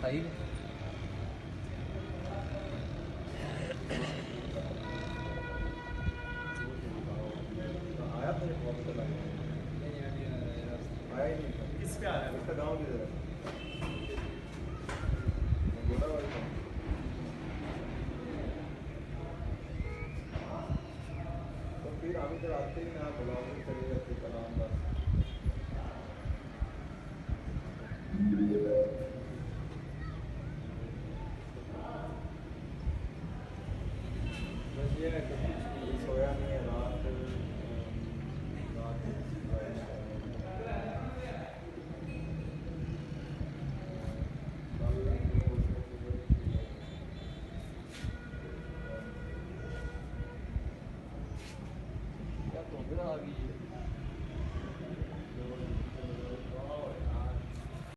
सही आया था हॉस्पिटल आया ही नहीं था। किस पे आ रहा है? उसका गाँव किधर है? गोदावरी का। तो फिर हम इधर आते ही ना बुलाओगे चले जाते।